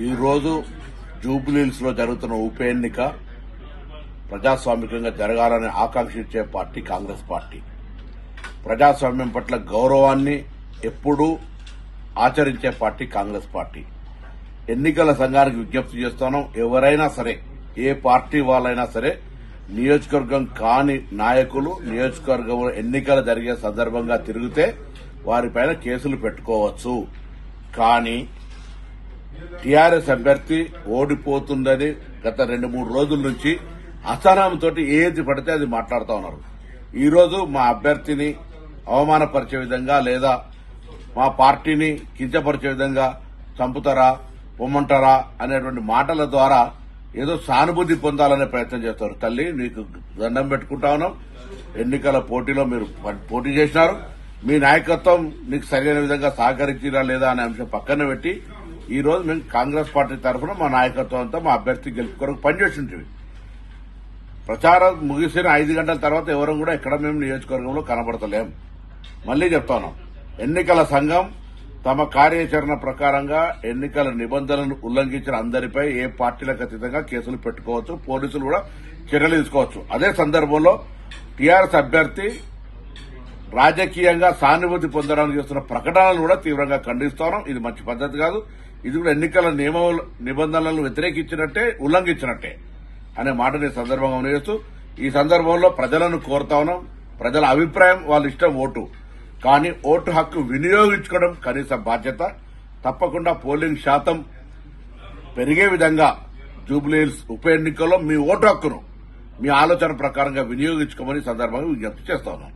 ఈ రోజు జూబ్లీహిల్స్ లో జరుగుతున్న ఉప ఎన్నిక ప్రజాస్వామికంగా జరగాలని ఆకాంక్షించే పార్టీ కాంగ్రెస్ పార్టీ. ప్రజాస్వామ్యం పట్ల గౌరవాన్ని ఎప్పుడూ ఆచరించే పార్టీ కాంగ్రెస్ పార్టీ. ఎన్నికల సంఘానికి విజ్ఞప్తి చేస్తున్నాం, ఎవరైనా సరే ఏ పార్టీ వాళ్ళైనా సరే నియోజకవర్గం కాని నాయకులు నియోజకవర్గంలో ఎన్నికలు జరిగే సందర్భంగా తిరిగితే వారిపైన కేసులు పెట్టుకోవచ్చు. కానీ టీఆర్ఎస్ అభ్యర్థి ఓడిపోతుందని గత 2-3 రోజుల నుంచి అసహనంతో ఏది పడితే అది మాట్లాడుతూ ఉన్నారు. ఈ రోజు మా అభ్యర్థిని అవమానపరిచే విధంగా లేదా మా పార్టీని కించపరిచే విధంగా చంపుతారా పొమ్మంటారా అనేటువంటి మాటల ద్వారా ఏదో సానుభూతి పొందాలనే ప్రయత్నం చేస్తారు. తల్లి, నీకు దండం పెట్టుకుంటా ఉన్నాం. ఎన్నికల పోటీలో మీరు పోటీ చేసినారు. మీ నాయకత్వం నీకు సరైన విధంగా సహకరించిరా లేదా అనే అంశం పక్కన పెట్టి ఈ రోజు మేము కాంగ్రెస్ పార్టీ తరఫున మా నాయకత్వం అంతా మా అభ్యర్థి గెలుపు కొరకు పనిచేసి ఉంటుంది. ప్రచారం ముగిసిన 5 గంటల తర్వాత ఎవరు కూడా ఎక్కడ మేము నియోజకవర్గంలో కనబడతలేం. మళ్లీ చెప్తాను, ఎన్నికల సంఘం తమ కార్యాచరణ ప్రకారంగా ఎన్నికల నిబంధనలను ఉల్లంఘించిన అందరిపై ఏ పార్టీలకు అతీతంగా కేసులు పెట్టుకోవచ్చు, పోలీసులు కూడా చర్యలు తీసుకోవచ్చు. అదే సందర్భంలో టీఆర్ఎస్ అభ్యర్థి రాజకీయంగా సానుభూతి పొందడానికి చేస్తున్న ప్రకటనలు కూడా తీవ్రంగా ఖండిస్తాను. ఇది మంచి పద్దతి కాదు. ఇది కూడా ఎన్నికల నిబంధనలను వ్యతిరేకించినట్టే, ఉల్లంఘించినట్టే అనే మాటని సందర్భంగా చేస్తూ ఈ సందర్భంలో ప్రజలను కోరుతా ఉన్నాం. ప్రజల అభిప్రాయం వాళ్ళ ఇష్టం ఓటు, కానీ ఓటు హక్కు వినియోగించుకోవడం కనీస బాధ్యత. తప్పకుండా పోలింగ్ శాతం పెరిగే విధంగా జూబ్లీహిల్స్ ఉప ఎన్నికల్లో మీ ఓటు హక్కును మీ ఆలోచన ప్రకారంగా వినియోగించుకోమని సందర్భంగా విజ్ఞప్తి చేస్తా ఉన్నాం.